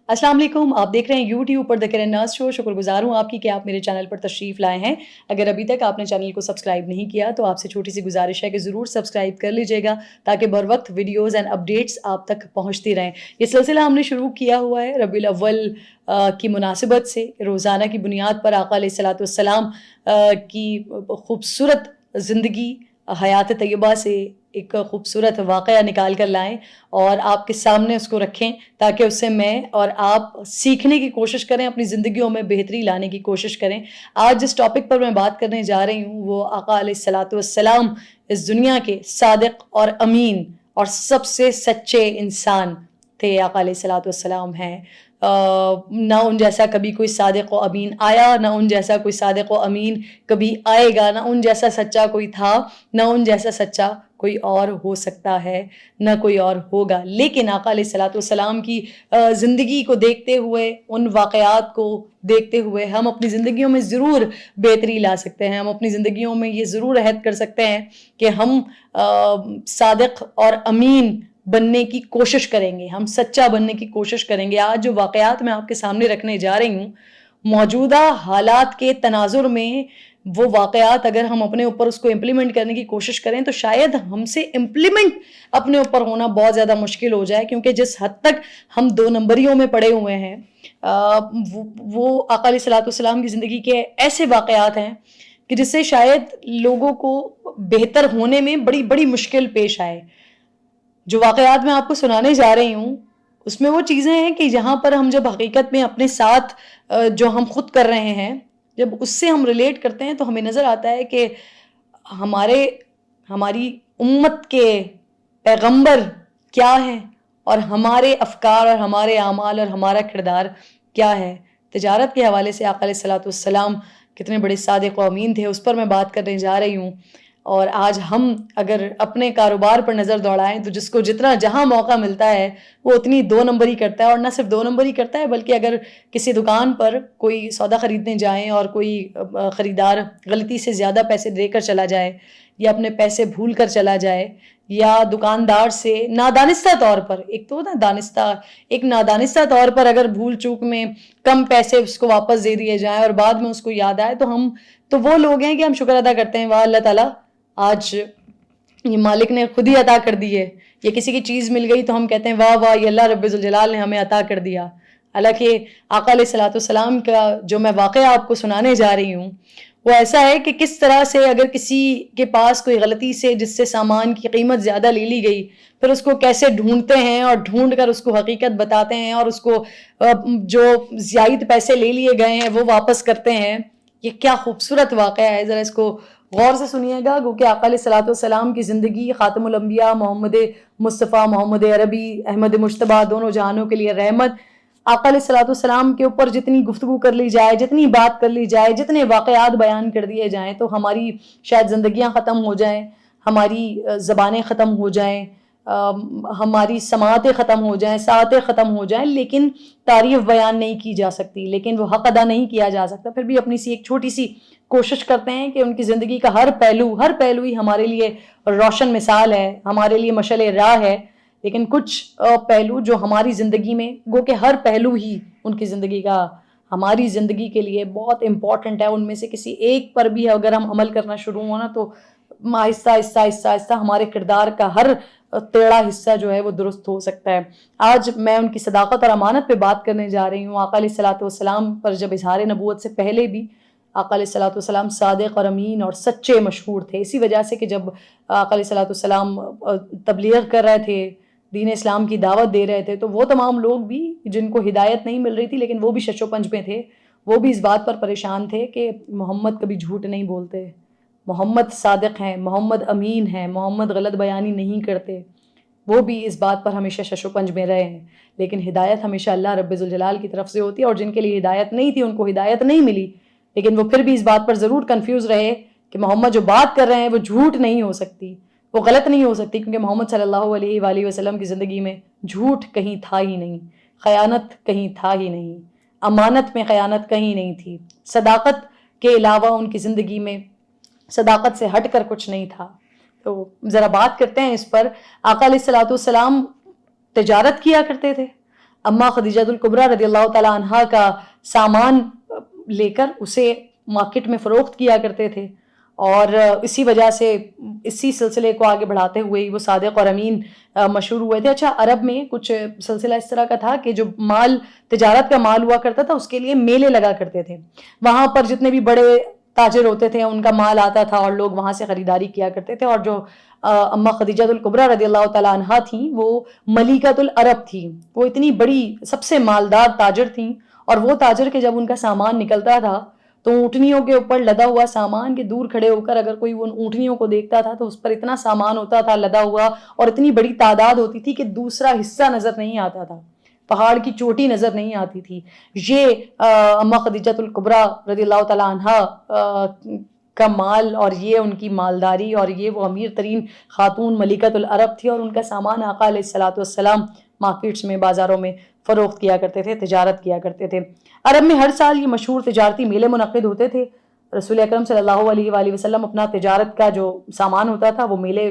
अस्सलाम वालेकुम, आप देख रहे हैं यूट्यूब पर द करण नाज शो। शुक्रगुजार हूँ आपकी कि आप मेरे चैनल पर तशरीफ़ लाए हैं। अगर अभी तक आपने चैनल को सब्सक्राइब नहीं किया तो आपसे छोटी सी गुजारिश है कि ज़रूर सब्सक्राइब कर लीजिएगा ताकि बर वक्त वीडियोज़ एंड अपडेट्स आप तक पहुँचती रहें। ये सिलसिला हमने शुरू किया हुआ है रबीउल अव्वल की मुनासिबत से। रोज़ाना की बुनियाद पर आका अलैहिस्सलातु वस्सलाम की खूबसूरत ज़िंदगी हयात तय्यबा से एक खूबसूरत वाक़या निकाल कर लाएँ और आपके सामने उसको रखें ताकि उससे मैं और आप सीखने की कोशिश करें, अपनी ज़िंदगियों में बेहतरी लाने की कोशिश करें। आज जिस टॉपिक पर मैं बात करने जा रही हूँ वो आका अलैहिस्सलातु वस्सलाम इस दुनिया के सादिक और अमीन और सबसे सच्चे इंसान थे। आका अलैहिस्सलातु वस्सलाम हैं। ना उन जैसा कभी कोई सादिक व अमीन आया, ना उन जैसा कोई सादिक व अमीन कभी आएगा, ना उन जैसा सच्चा कोई था, ना उन जैसा सच्चा कोई और हो सकता है, ना कोई और होगा। लेकिन आका अलैहिस्सलातु वस्सलाम की ज़िंदगी को देखते हुए, उन वाक़यात को देखते हुए हम अपनी ज़िंदगियों में ज़रूर बेहतरी ला सकते हैं। हम अपनी ज़िंदगियों में ये ज़रूर अहद कर सकते हैं कि हम सादिक और अमीन बनने की कोशिश करेंगे, हम सच्चा बनने की कोशिश करेंगे। आज जो वाक़यात मैं आपके सामने रखने जा रही हूँ, मौजूदा हालात के तनाजुर में वो वाक़यात अगर हम अपने ऊपर उसको इम्प्लीमेंट करने की कोशिश करें तो शायद हमसे इम्प्लीमेंट अपने ऊपर होना बहुत ज़्यादा मुश्किल हो जाए, क्योंकि जिस हद तक हम दो नंबरियों में पड़े हुए हैं वो आका अलैहिस्सलातु वस्सलाम की ज़िंदगी के ऐसे वाक़यात हैं कि जिससे शायद लोगों को बेहतर होने में बड़ी बड़ी मुश्किल पेश आए। जो वाक़यात मैं आपको सुनाने जा रही हूँ उसमें वो चीज़ें हैं कि जहाँ पर हम जब हकीकत में अपने साथ जो हम खुद कर रहे हैं जब उससे हम रिलेट करते हैं तो हमें नज़र आता है कि हमारी उम्मत के पैगंबर क्या हैं और हमारे अफकार और हमारे आमाल और हमारा किरदार क्या है। तिजारत के हवाले से आका अलैहिस्सलातु वस्सलाम कितने बड़े सादिक व अमीन थे, उस पर मैं बात करने जा रही हूँ। और आज हम अगर अपने कारोबार पर नज़र दौड़ाएं तो जिसको जितना जहाँ मौका मिलता है वो उतनी दो नंबरी करता है, और ना सिर्फ दो नंबरी करता है बल्कि अगर किसी दुकान पर कोई सौदा ख़रीदने जाएं और कोई ख़रीदार गलती से ज़्यादा पैसे देकर चला जाए या अपने पैसे भूल कर चला जाए या दुकानदार से नादानिस्ता तौर पर, एक तो ना दानिस्ता, एक नादानिस्ता तौर पर अगर भूल चूक में कम पैसे उसको वापस दे दिए जाएं और बाद में उसको याद आए तो वो लोग हैं कि हम शुक्र अदा करते हैं, वाह अल्लाह ताला आज ये मालिक ने खुद ही अता कर दी है। ये किसी की चीज़ मिल गई तो हम कहते हैं वाह वाह ये अल्लाह रब्बुल जलाल ने हमें अता कर दिया। हालांकि आका अलैहिस्सलातु वस्सलाम का जो मैं वाक़या आपको सुनाने जा रही हूँ वो ऐसा है कि किस तरह से अगर किसी के पास कोई गलती से जिससे सामान की कीमत ज़्यादा ले ली गई फिर उसको कैसे ढूंढते हैं और ढूंढ कर उसको हकीकत बताते हैं और उसको जो ज़ायद पैसे ले लिए गए हैं वो वापस करते हैं। ये क्या खूबसूरत वाक़या है, ज़रा इसको गौर से सुनिएगा। क्योंकि आका अलैहिस्सलातु वस्सलाम की ज़िंदगी खातमुल अंबिया मोहम्मद मुस्तफ़ा, मोहम्मद अरबी, अहमद मुज्तबा दोनों जहानों के लिए रहमत। आका अलैहिस्सलातु वस्सलाम के ऊपर जितनी गुफ्तगू कर ली जाए, जितनी बात कर ली जाए, जितने वाक़यात बयान कर दिए जाएँ तो हमारी शायद ज़िंदगियाँ ख़त्म हो जाएँ, हमारी ज़बानें ख़त्म हो जाएँ, हमारी समातें ख़त्म हो जाएँ, सातें ख़त्म हो जाएँ, लेकिन तारीफ़ बयान नहीं की जा सकती, लेकिन वो हक़ अदा नहीं किया जा सकता। फिर भी अपनी सी एक छोटी सी कोशिश करते हैं कि उनकी ज़िंदगी का हर पहलू ही हमारे लिए रोशन मिसाल है, हमारे लिए मशअल राह है। लेकिन कुछ पहलू जो हमारी ज़िंदगी में गो के हर पहलू ही उनकी ज़िंदगी का हमारी ज़िंदगी के लिए बहुत इम्पॉर्टेंट है। उनमें से किसी एक पर भी अगर हम अमल करना शुरू हो ना तो आहिस्ता आहिस्ता आहिस्ता आहिस्ता हमारे किरदार का हर टेढ़ा हिस्सा जो है वो दुरुस्त हो सकता है। आज मैं उनकी सदाकत और अमानत पे बात करने जा रही हूँ। आका अलैहिस्सलातु वस्सलाम पर जब इज़हार नबूवत से पहले भी आका अलैहिस्सलातु वस्सलाम सादिक और अमीन और सच्चे मशहूर थे। इसी वजह से कि जब आका अलैहिस्सलातु वस्सलाम तबलीग कर रहे थे, दीन इस्लाम की दावत दे रहे थे, तो वो तमाम लोग भी जिनको हिदायत नहीं मिल रही थी लेकिन वो भी शशोपंज में थे, वो भी इस बात पर परेशान थे कि मोहम्मद कभी झूठ नहीं बोलते, मोहम्मद सादिक हैं, मोहम्मद अमीन हैं, मोहम्मद गलत बयानी नहीं करते। वो भी इस बात पर हमेशा शशोपंज में रहे हैं। लेकिन हिदायत हमेशा अल्लाह रब्बुल जलाल की तरफ से होती है, और जिनके लिए हिदायत नहीं थी उनको हिदायत नहीं मिली, लेकिन वो फिर भी इस बात पर ज़रूर कन्फ्यूज़ रहे कि मोहम्मद जो बात कर रहे हैं वो झूठ नहीं हो सकती, वो गलत नहीं हो सकती, क्योंकि मोहम्मद सल्लल्लाहु अलैहि वसल्लम की ज़िंदगी में झूठ कहीं था ही नहीं, ख़यानत कहीं था ही नहीं, अमानत में ख़यानत कहीं नहीं थी, सदाकत के अलावा उनकी ज़िंदगी में सदाकत से हट कर कुछ नहीं था। तो ज़रा बात करते हैं इस पर। आका अलैहिस्सलातु वस्सलाम तिजारत किया करते थे। अम्मा खदीजतुल कुबरा रदियल्लाहु ताला अन्हा का सामान लेकर उसे मार्केट में फ़रोख्त किया करते थे, और इसी वजह से इसी सिलसिले को आगे बढ़ाते हुए वो सादिक और अमीन मशहूर हुए थे। अच्छा, अरब में कुछ सिलसिला इस तरह का था कि जो माल तिजारत का माल हुआ करता था उसके लिए मेले लगा करते थे। वहाँ पर जितने भी बड़े ताजिर होते थे उनका माल आता था और लोग वहाँ से ख़रीदारी किया करते थे। और जो अम्मा खदीजतुल कुबरा रदियल्लाहु ताला अन्हा थी वो मलिकतुल अरब थी, वो इतनी बड़ी सबसे मालदार ताजिर थी। और वो ताजिर के जब उनका सामान निकलता था तो ऊँटनियों के ऊपर लदा हुआ सामान के दूर खड़े होकर अगर कोई उन ऊँटनियों को देखता था तो उस पर इतना सामान होता था लदा हुआ, और इतनी बड़ी तादाद होती थी कि दूसरा हिस्सा नज़र नहीं आता था, पहाड़ की चोटी नज़र नहीं आती थी। ये अम्मा खदीजतुल कुबरा रदियल्लाहु ताला अन्हा का माल और ये उनकी मालदारी, और ये वो अमीर तरीन खातून मलिकतुल अरब थी, और उनका सामान आका अलैहिस्सलातु वस्सलाम मार्केट्स में, बाज़ारों में फ़रोख्त किया करते थे, तिजारत किया करते थे। अरब में हर साल ये मशहूर तिजारती मेले मुनक़्क़िद होते थे। रसूल अकरम सल्लल्लाहु अलैहि वसल्लम अपना तिजारत का जो सामान होता था वो मेले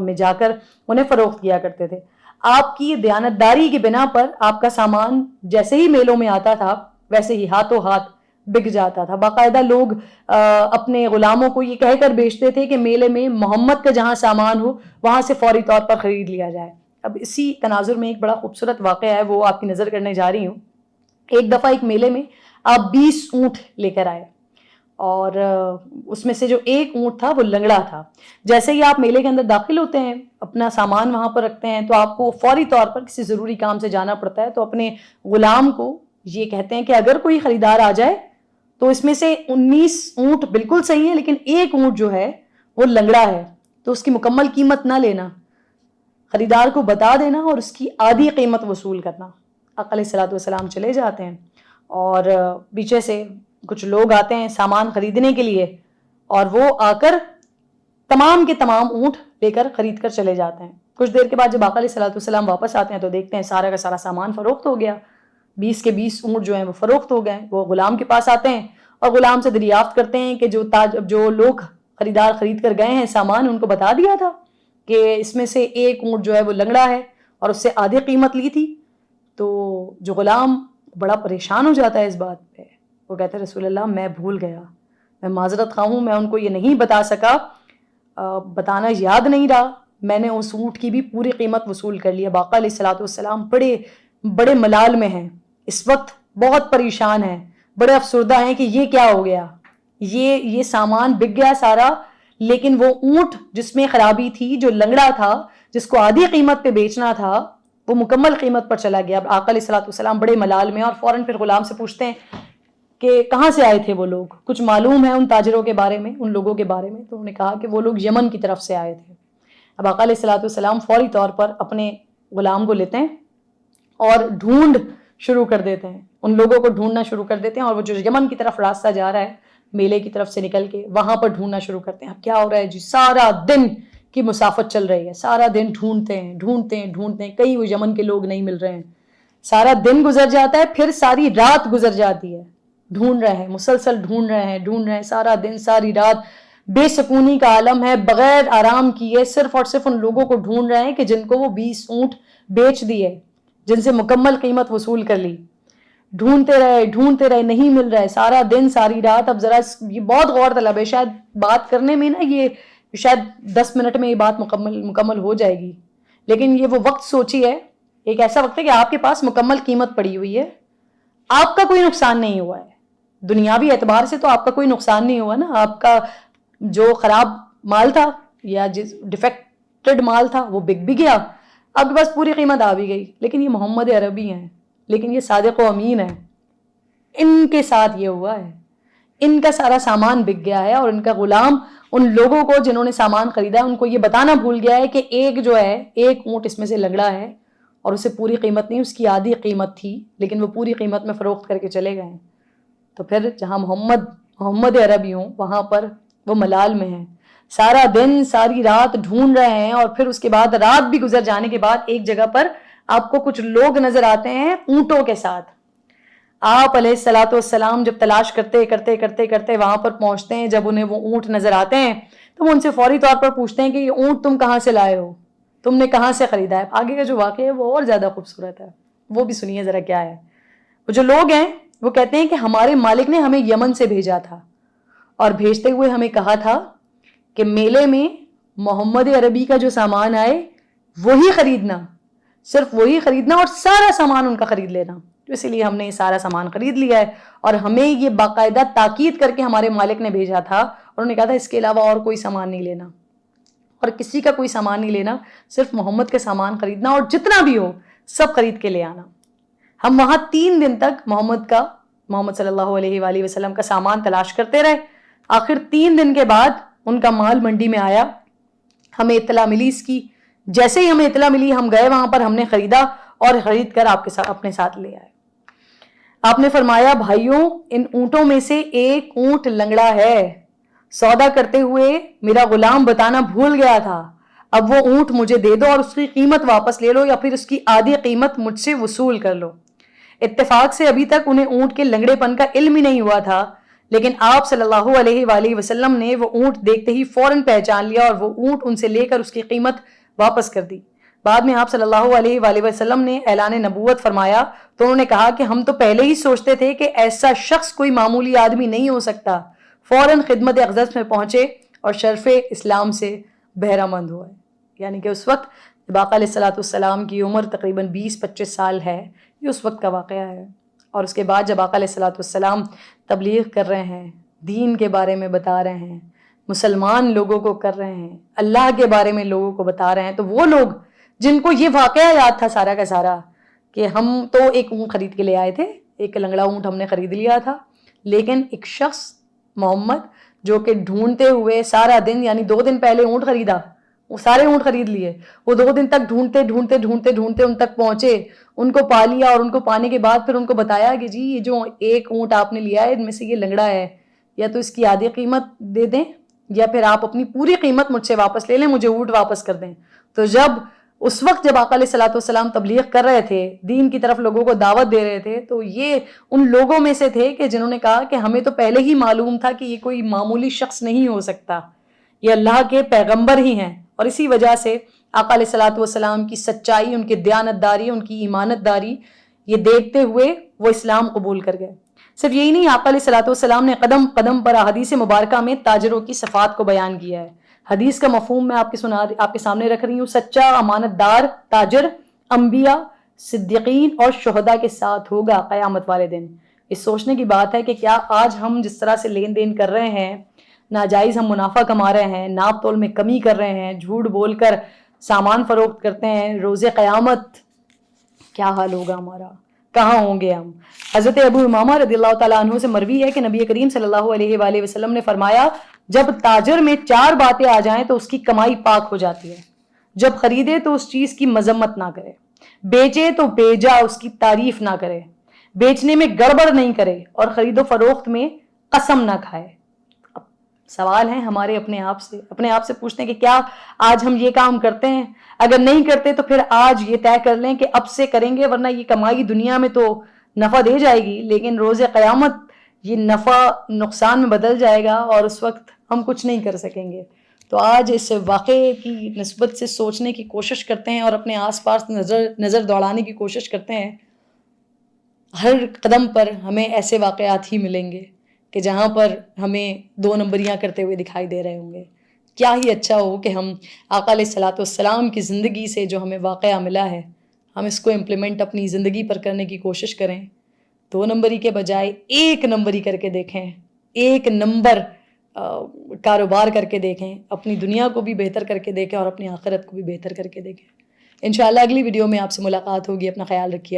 में जाकर उन्हें फ़रोख्त किया करते थे। आपकी दयानतदारी की बिना पर आपका सामान जैसे ही मेलों में आता था वैसे ही हाथों हाथ बिक जाता था। बाकायदा लोग अपने ग़ुलामों को ये कहकर बेचते थे कि मेले में मोहम्मद का जहाँ सामान हो वहाँ से फ़ौरी तौर पर ख़रीद लिया जाए। अब इसी तनाजुर में एक बड़ा खूबसूरत वाक़या है, वो आपकी नज़र करने जा रही हूँ। एक दफ़ा एक मेले में आप 20 ऊँट लेकर आए, और उसमें से जो एक ऊँट था वो लंगड़ा था। जैसे ही आप मेले के अंदर दाखिल होते हैं, अपना सामान वहाँ पर रखते हैं, तो आपको फ़ौरी तौर पर किसी ज़रूरी काम से जाना पड़ता है। तो अपने ग़ुलाम को ये कहते हैं कि अगर कोई ख़रीदार आ जाए तो इसमें से 19 ऊँट बिल्कुल सही है, लेकिन एक ऊँट जो है वो लंगड़ा है, तो उसकी मुकम्मल कीमत ना लेना, ख़रीदार को बता देना और उसकी आधी कीमत वसूल करना। आका अलैहिस्सलातु वस्सलाम चले जाते हैं और पीछे से कुछ लोग आते हैं सामान ख़रीदने के लिए, और वो आकर तमाम के तमाम ऊँट लेकर ख़रीद कर चले जाते हैं। कुछ देर के बाद जब आका अलैहिस्सलातु वस्सलाम वापस आते हैं तो देखते हैं सारा का सारा सामान फ़रोख्त हो गया। 20 के 20 ऊँट जो हैं वो फ़रोख्त हो गए। वो ग़ुलाम के पास आते हैं और ग़ुलाम से दरियाफ़्त करते हैं कि जो लोग ख़रीदार ख़रीद कर गए हैं सामान, उनको बता दिया था कि इसमें से एक ऊँट जो है वो लंगड़ा है और उससे आधी कीमत ली थी। तो जो ग़ुलाम बड़ा परेशान हो जाता है इस बात पे, वो कहते हैं रसूल अल्लाह मैं भूल गया, मैं माज़रत ख़्वाह हूँ, मैं उनको ये नहीं बता सका, बताना याद नहीं रहा, मैंने उस ऊँट की भी पूरी कीमत वसूल कर लिया। आका अलैहिस्सलातु वस्सलाम बड़े बड़े मलाल में हैं, इस वक्त बहुत परेशान हैं, बड़े अफसरदा हैं कि ये क्या हो गया, ये सामान बिक गया सारा, लेकिन वो ऊँट जिसमें खराबी थी, जो लंगड़ा था, जिसको आधी कीमत पे बेचना था, वो मुकम्मल कीमत पर चला गया। आका अलैहिस्सलातु वस्सलाम बड़े मलाल में, और फ़ौरन फिर ग़ुलाम से पूछते हैं कि कहाँ से आए थे वो लोग, कुछ मालूम है उन ताजिरों के बारे में, उन लोगों के बारे में? तो उन्होंने कहा कि वो लोग यमन की तरफ से आए थे। अब आका अलैहिस्सलातु वस्सलाम फ़ौरी तौर पर अपने ग़ुलाम को लेते हैं और ढूंढ शुरू कर देते हैं, उन लोगों को ढूंढना शुरू कर देते हैं, और वो जो यमन की तरफ रास्ता जा रहा है मेले की तरफ से निकल के, वहाँ पर ढूंढना शुरू करते हैं। अब क्या हो रहा है जी, सारा दिन की मुसाफत चल रही है, सारा दिन ढूंढते हैं, कहीं वो यमन के लोग नहीं मिल रहे हैं। सारा दिन गुजर जाता है, फिर सारी रात गुजर जाती है, ढूंढ रहे हैं, मुसलसल ढूंढ रहे हैं, सारा दिन सारी रात बेसकूनी का आलम है, बगैर आराम किए सिर्फ और सिर्फ उन लोगों को ढूंढ रहे हैं कि जिनको वो 20 ऊँट बेच दिए, जिनसे मुकम्मल कीमत वसूल कर ली। ढूंढते रहे, नहीं मिल रहा है, सारा दिन सारी रात। अब ज़रा ये बहुत गौर तलब है, शायद बात करने में ना ये शायद 10 मिनट में ये बात मुकम्मल हो जाएगी, लेकिन ये वो वक्त सोचिए, एक ऐसा वक्त है कि आपके पास मुकम्मल कीमत पड़ी हुई है, आपका कोई नुकसान नहीं हुआ है, दुनियावी एतबार से तो आपका कोई नुकसान नहीं हुआ ना। आपका जो ख़राब माल था या जिस डिफेक्टेड माल था वो बिक भी गया, अब बस पूरी कीमत आ भी गई। लेकिन ये मोहम्मद अरबी हैं, लेकिन ये सादिक व अमीन है, इनके साथ ये हुआ है, इनका सारा सामान बिक गया है, और इनका ग़ुलाम उन लोगों को जिन्होंने सामान खरीदा है उनको ये बताना भूल गया है कि एक ऊँट इसमें से लंगड़ा है और उसे पूरी कीमत नहीं, उसकी आधी कीमत थी, लेकिन वो पूरी कीमत में फ़रोख्त करके चले गए। तो फिर जहाँ मोहम्मद अरबी हों वहाँ पर वो मलाल में हैं, सारा दिन सारी रात ढूंढ रहे हैं, और फिर उसके बाद रात भी गुजर जाने के बाद एक जगह पर आपको कुछ लोग नजर आते हैं ऊँटों के साथ। आप अलैहिस्सलातु वस्सलाम जब तलाश करते वहां पर पहुंचते हैं, जब उन्हें वो ऊँट नजर आते हैं तो वो उनसे फौरी तौर पर पूछते हैं कि ये ऊँट तुम कहाँ से लाए हो, तुमने कहाँ से खरीदा है? आगे का जो वाक़या है वो और ज़्यादा खूबसूरत है, وہ بھی سنیے ذرا کیا ہے. وہ جو لوگ ہیں وہ کہتے ہیں کہ ہمارے مالک نے ہمیں یمن سے بھیجا تھا اور بھیجتے ہوئے ہمیں کہا تھا کہ میلے میں محمد عربی کا جو سامان آئے وہی خریدنا، صرف وہی خریدنا اور سارا سامان ان کا خرید لینا. تو اسی لیے ہم نے یہ سارا سامان خرید لیا ہے. اور ہمیں یہ باقاعدہ تاکید کر کے ہمارے مالک نے بھیجا تھا اور انہوں نے کہا تھا اس کے علاوہ اور کوئی سامان نہیں لینا اور کسی کا کوئی سامان نہیں لینا، صرف محمد کے سامان خریدنا اور جتنا بھی ہو سب خرید کے لے آنا. ہم وہاں 3 دن تک محمد صلی اللہ علیہ وآلہ وسلم کا سامان تلاش کرتے رہے. آخر 3 دن کے بعد ان کا مال منڈی میں آیا، ہمیں اطلاع ملی اس کی. جیسے ہی ہمیں اطلاع ملی ہم گئے وہاں پر، ہم نے خریدا اور خرید کر آپ کے ساتھ اپنے ساتھ لے آئے. آپ نے فرمایا بھائیوں ان اونٹوں میں سے ایک اونٹ لنگڑا ہے، سودا کرتے ہوئے میرا غلام بتانا بھول گیا تھا، اب وہ اونٹ مجھے دے دو اور اس کی قیمت واپس لے لو یا پھر اس کی آدھی قیمت مجھ سے وصول کر لو. اتفاق سے ابھی تک انہیں اونٹ کے لنگڑے پن کا علم ہی نہیں ہوا تھا، لیکن آپ صلی اللہ علیہ وآلہ وسلم نے وہ اونٹ دیکھتے ہی فوراً پہچان لیا اور وہ اونٹ ان سے لے کر اس کی قیمت واپس کر دی. بعد میں آپ صلی اللہ علیہ وآلہ وسلم نے اعلان نبوت فرمایا تو انہوں نے کہا کہ ہم تو پہلے ہی سوچتے تھے کہ ایسا شخص کوئی معمولی آدمی نہیں ہو سکتا. فوراً خدمت اقدس میں پہنچے اور شرف اسلام سے بہرہ مند ہوئے. یعنی کہ اس وقت جب آقا علیہ السلام کی عمر تقریباً 20-25 سال ہے، یہ اس وقت کا واقعہ ہے. اور اس کے بعد جب آقا علیہ السلام تبلیغ کر رہے ہیں، دین کے بارے میں بتا رہے ہیں، مسلمان لوگوں کو کر رہے ہیں، اللہ کے بارے میں لوگوں کو بتا رہے ہیں، تو وہ لوگ جن کو یہ واقعہ یاد تھا سارا کا سارا کہ ہم تو ایک اونٹ خرید کے لے آئے تھے، ایک لنگڑا اونٹ ہم نے خرید لیا تھا، لیکن ایک شخص محمد جو کہ ڈھونڈتے ہوئے سارا دن، یعنی 2 دن پہلے اونٹ خریدا، وہ سارے اونٹ خرید لیے، وہ 2 دن تک ڈھونڈتے ان تک پہنچے، ان کو پا لیا اور ان کو پانے کے بعد پھر ان کو بتایا کہ جی یہ جو ایک اونٹ آپ نے لیا ہے ان میں سے یہ لنگڑا ہے، یا تو اس کی آدھی قیمت دے دیں یا پھر آپ اپنی پوری قیمت مجھ سے واپس لے لیں، مجھے اونٹ واپس کر دیں. تو اس وقت جب آقا علیہ السلام تبلیغ کر رہے تھے، دین کی طرف لوگوں کو دعوت دے رہے تھے، تو یہ ان لوگوں میں سے تھے کہ جنہوں نے کہا کہ ہمیں تو پہلے ہی معلوم تھا کہ یہ کوئی معمولی شخص نہیں ہو سکتا، یہ اللہ کے پیغمبر ہی ہیں. اور اسی وجہ سے آقا علیہ السلام کی سچائی، ان کی دیانت داری، ان کی ایمانت داری یہ دیکھتے ہوئے وہ اسلام قبول کر گئے. صرف یہی نہیں، آقا علیہ السلام نے قدم قدم پر احادیث مبارکہ میں تاجروں کی صفات کو بیان کیا ہے. حدیث کا مفہوم میں آپ کے سامنے رکھ رہی ہوں. سچا امانت دار تاجر انبیاء، صدیقین اور شہداء کے ساتھ ہوگا قیامت والے دن. اس سوچنے کی بات ہے کہ کیا آج ہم جس طرح سے لین دین کر رہے ہیں، ناجائز ہم منافع کما رہے ہیں، ناپ تول میں کمی کر رہے ہیں، جھوٹ بول کر سامان فروخت کرتے ہیں، روز قیامت کیا حال ہوگا ہمارا، کہاں ہوں گے ہم. حضرت ابو امامہ رضی اللہ تعالیٰ عنہ سے مروی ہے کہ نبی کریم صلی اللہ علیہ وآلہ وسلم نے فرمایا جب تاجر میں 4 باتیں آ جائیں تو اس کی کمائی پاک ہو جاتی ہے. جب خریدے تو اس چیز کی مذمت نہ کرے، بیچے تو بیجا اس کی تعریف نہ کرے، بیچنے میں گڑبڑ نہیں کرے اور خرید و فروخت میں قسم نہ کھائے. اب سوال ہے ہمارے اپنے آپ سے پوچھتے ہیں کہ کیا آج ہم یہ کام کرتے ہیں؟ اگر نہیں کرتے تو پھر آج یہ طے کر لیں کہ اب سے کریں گے، ورنہ یہ کمائی دنیا میں تو نفع دے جائے گی لیکن روز قیامت یہ نفع نقصان میں بدل جائے گا اور اس وقت ہم کچھ نہیں کر سکیں گے. تو آج اس واقعے کی نسبت سے سوچنے کی کوشش کرتے ہیں اور اپنے آس پاس نظر دوڑانے کی کوشش کرتے ہیں. ہر قدم پر ہمیں ایسے واقعات ہی ملیں گے کہ جہاں پر ہمیں 2 نمبریاں کرتے ہوئے دکھائی دے رہے ہوں گے. کیا ہی اچھا ہو کہ ہم آقا علیہ السلام کی زندگی سے جو ہمیں واقعہ ملا ہے ہم اس کو امپلیمنٹ اپنی زندگی پر کرنے کی کوشش کریں. 2 نمبری کے بجائے 1 نمبری کر کے دیکھیں، 1 نمبر کاروبار کر کے دیکھیں، اپنی دنیا کو بھی بہتر کر کے دیکھیں اور اپنی آخرت کو بھی بہتر کر کے دیکھیں. انشاءاللہ اگلی ویڈیو میں آپ سے ملاقات ہوگی. اپنا خیال رکھیے.